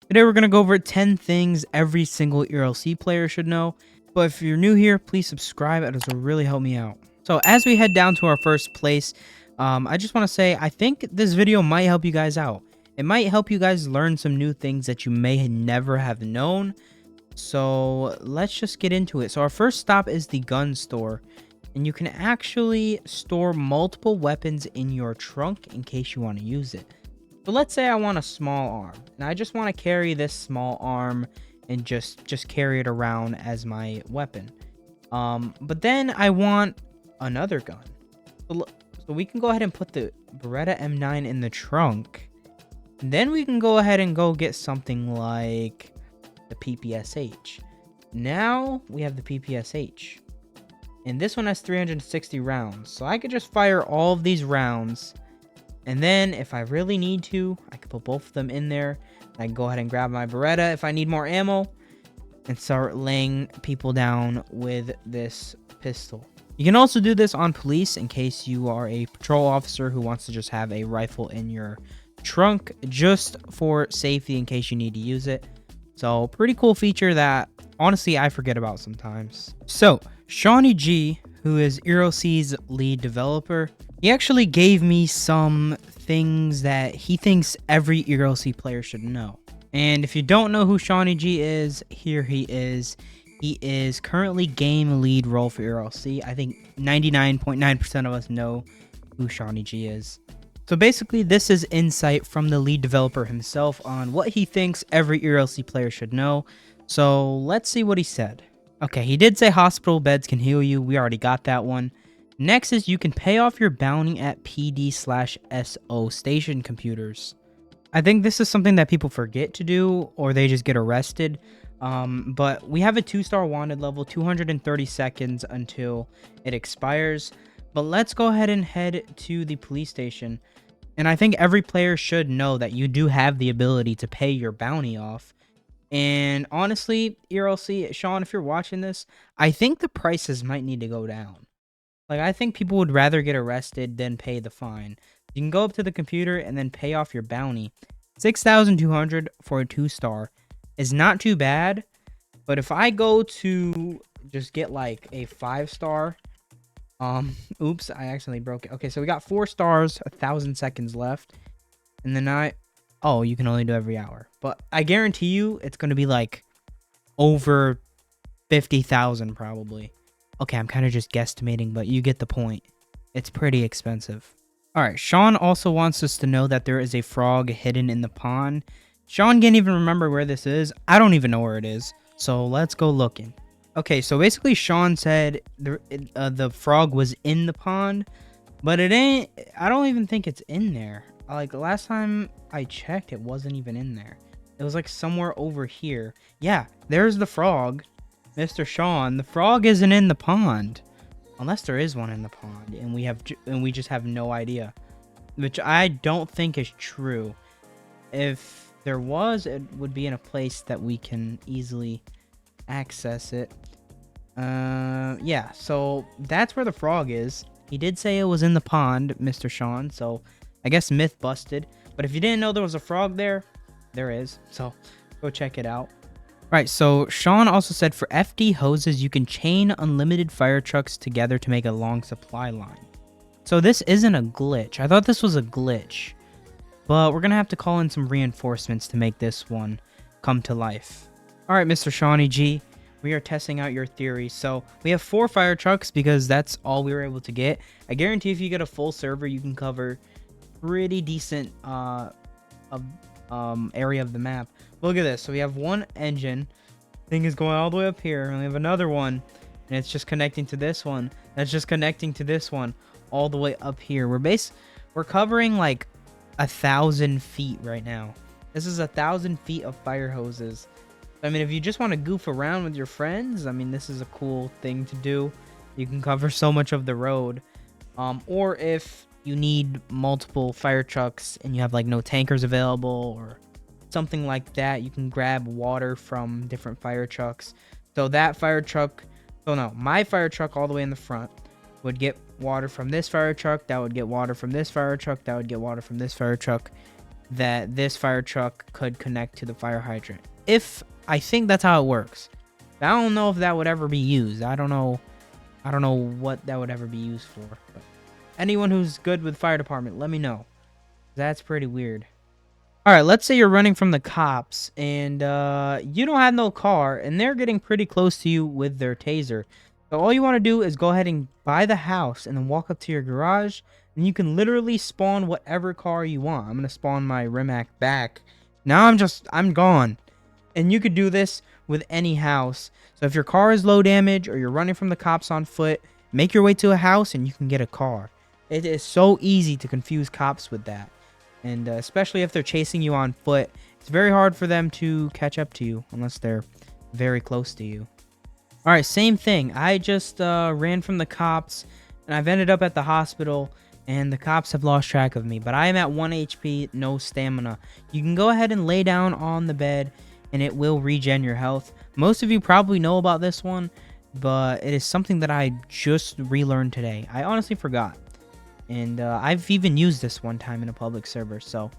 Today we're going to go over 10 things every single ERLC player should know. But if you're new here, please subscribe. It will really help me out. So as we head down to our first place, I just want to say I think this video might help you guys out. It might help you guys learn some new things that you may never have known. So let's just get into it. So our first stop is the gun store. And you can actually store multiple weapons in your trunk in case you want to use it. So let's say I want a small arm, and I just want to carry this small arm and just carry it around as my weapon. But then I want another gun. So we can go ahead and put the Beretta M9 in the trunk. And then we can go ahead and go get something like the PPSH. Now we have the PPSH. And this one has 360 rounds. So I could just fire all of these rounds. And then if I really need to, I can put both of them in there. I can go ahead and grab my Beretta if I need more ammo and start laying people down with this pistol. You can also do this on police in case you are a patrol officer who wants to just have a rifle in your trunk just for safety in case you need to use it. So pretty cool feature that honestly I forget about sometimes. So Shawnee G, who is ERLC's lead developer, he actually gave me some things that he thinks every ERLC player should know. And if you don't know who Shawnee G is, here he is. He is currently game lead role for ERLC. I think 99.9% of us know who Shawnee G is. So basically, this is insight from the lead developer himself on what he thinks every ERLC player should know. So let's see what he said. Okay, he did say hospital beds can heal you. We already got that one. Next is you can pay off your bounty at PD/SO station computers. I think this is something that people forget to do or they just get arrested. But we have a 2-star wanted level, 230 seconds until it expires. But let's go ahead and head to the police station. And I think every player should know that you do have the ability to pay your bounty off. And honestly, ERLC, Sean, if you're watching this, I think the prices might need to go down. Like, I think people would rather get arrested than pay the fine. You can go up to the computer and then pay off your bounty. 6,200 for a 2-star is not too bad. But if I go to just get like a 5-star, oops, I accidentally broke it. Okay, so we got 4 stars, 1,000 seconds left. And then oh, you can only do every hour. But I guarantee you it's going to be like over 50,000 probably. Okay, I'm kind of just guesstimating, but you get the point. It's pretty expensive. Alright, Sean also wants us to know that there is a frog hidden in the pond. Sean can't even remember where this is. I don't even know where it is. So let's go looking. Okay, so basically Sean said the frog was in the pond, but it ain't. I don't even think it's in there. Like, the last time I checked, it wasn't even in there. It was like somewhere over here. Yeah, there's the frog. Mr. Sean, the frog isn't in the pond. Unless there is one in the pond and we just have no idea. Which I don't think is true. If there was, it would be in a place that we can easily access it. Yeah, so that's where the frog is. He did say it was in the pond, Mr. Sean, so I guess myth busted. But if you didn't know there was a frog there, there is. So go check it out. Right, so Sean also said for FD hoses, you can chain unlimited fire trucks together to make a long supply line. So this isn't a glitch. I thought this was a glitch. But we're going to have to call in some reinforcements to make this one come to life. Alright, Mr. Shawnee G, we are testing out your theory. So we have 4 fire trucks because that's all we were able to get. I guarantee if you get a full server, you can cover pretty decent area of the map. Look at this. So we have one engine. Thing is going all the way up here. And we have another one. And it's just connecting to this one. That's just connecting to this one. All the way up here. We're covering like 1,000 feet right now. This is 1,000 feet of fire hoses. I mean, if you just want to goof around with your friends, I mean, this is a cool thing to do. You can cover so much of the road. Or if you need multiple fire trucks and you have like no tankers available or something like that, you can grab water from different fire trucks. So that fire truck, my fire truck all the way in the front would get water from this fire truck, that would get water from this fire truck, that would get water from this fire truck, that this fire truck could connect to the fire hydrant. If I think that's how it works. I don't know if that would ever be used. I don't know what that would ever be used for. But anyone who's good with fire department, let me know. That's pretty weird. All right, let's say you're running from the cops and you don't have no car and they're getting pretty close to you with their taser. So all you want to do is go ahead and buy the house and then walk up to your garage and you can literally spawn whatever car you want. I'm going to spawn my Rimac back. Now I'm gone. And you could do this with any house. So if your car is low damage or you're running from the cops on foot, make your way to a house and you can get a car. It is so easy to confuse cops with that. And especially if they're chasing you on foot, it's very hard for them to catch up to you unless they're very close to you. All right, same thing. I just ran from the cops and I've ended up at the hospital and the cops have lost track of me. But I am at 1 HP, no stamina. You can go ahead and lay down on the bed and it will regen your health. Most of you probably know about this one, but it is something that I just relearned today. I honestly forgot. And I've even used this one time in a public server. So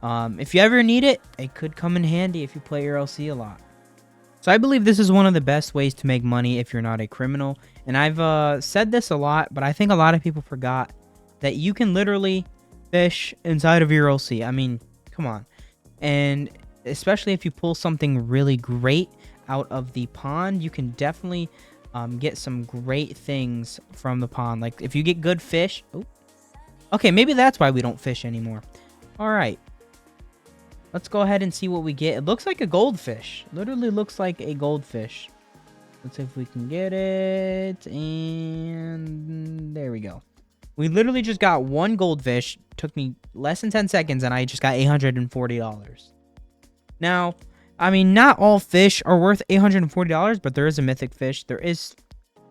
if you ever need it, it could come in handy if you play ERLC a lot. So I believe this is one of the best ways to make money if you're not a criminal. And I've said this a lot, but I think a lot of people forgot that you can literally fish inside of ERLC. I mean, come on. And especially if you pull something really great out of the pond, you can definitely get some great things from the pond. Like if you get good fish... Oh, okay, maybe that's why we don't fish anymore. All right. Let's go ahead and see what we get. It looks like a goldfish. Literally looks like a goldfish. Let's see if we can get it. And there we go. We literally just got one goldfish. Took me less than 10 seconds and I just got $840. Now, I mean, not all fish are worth $840, but there is a mythic fish. There is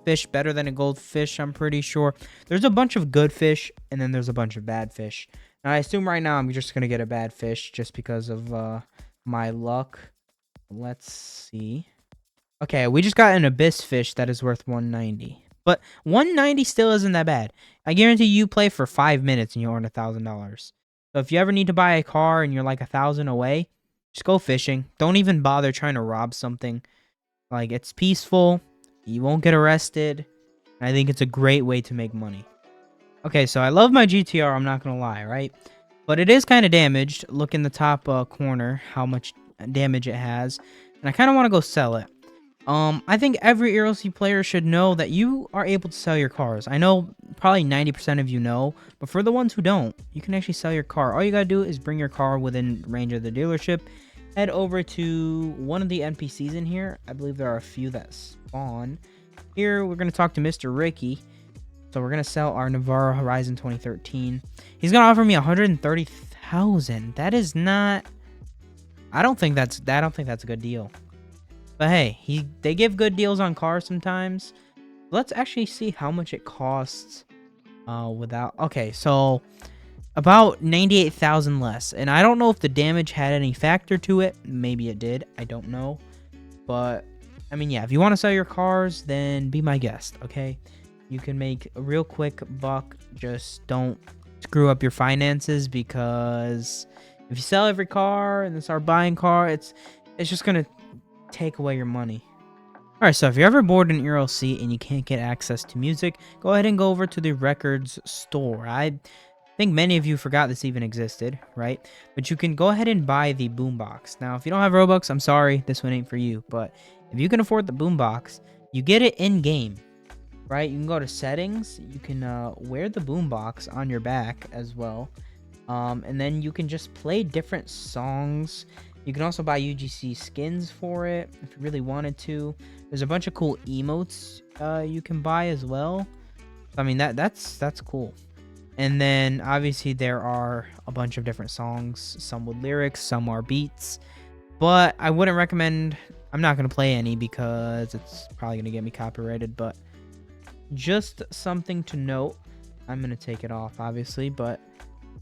fish better than a goldfish, I'm pretty sure. There's a bunch of good fish, and then there's a bunch of bad fish. Now, I assume right now I'm just going to get a bad fish just because of my luck. Let's see. Okay, we just got an abyss fish that is worth $190. But $190 still isn't that bad. I guarantee you play for 5 minutes and you'll earn $1,000. So if you ever need to buy a car and you're like 1,000 away, just go fishing. Don't even bother trying to rob something. Like, it's peaceful. You won't get arrested. I think it's a great way to make money. Okay, so I love my GTR, I'm not going to lie, right? But it is kind of damaged. Look in the top corner how much damage it has. And I kind of want to go sell it. I think every ERLC player should know that you are able to sell your cars. I know probably 90% of you know, but for the ones who don't, you can actually sell your car. All you gotta do is bring your car within range of the dealership. Head over to one of the NPCs in here. I believe there are a few that spawn. Here, we're going to talk to Mr. Ricky. So we're going to sell our Navarro Horizon 2013. He's going to offer me $130,000. That is not... I don't think that's a good deal. But hey, they give good deals on cars sometimes. Let's actually see how much it costs without... Okay, so... about 98,000 less. And I don't know if the damage had any factor to it. Maybe it did. I don't know. But, I mean, yeah, if you want to sell your cars, then be my guest, okay? You can make a real quick buck. Just don't screw up your finances, because if you sell every car and then start buying car, it's just going to take away your money. Alright, so if you're ever bored in ERLC and you can't get access to music, go ahead and go over to the records store. I think many of you forgot this even existed, right? But you can go ahead and buy the boombox. Now, if you don't have Robux, I'm sorry, this one ain't for you. But if you can afford the boombox, you get it in-game, right? You can go to settings. You can wear the boombox on your back as well. And then you can just play different songs. You can also buy UGC skins for it if you really wanted to. There's a bunch of cool emotes you can buy as well. I mean, that's cool. And then, obviously, there are a bunch of different songs. Some with lyrics, some are beats. But I wouldn't recommend... I'm not going to play any because it's probably going to get me copyrighted. But just something to note. I'm going to take it off, obviously. But,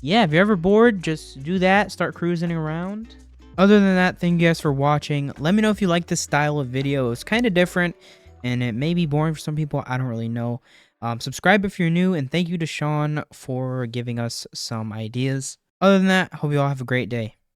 yeah, if you're ever bored, just do that. Start cruising around. Other than that, thank you guys for watching. Let me know if you like this style of video. It's kind of different. And it may be boring for some people. I don't really know. Subscribe if you're new, and thank you to Sean for giving us some ideas. Other than that, hope you all have a great day.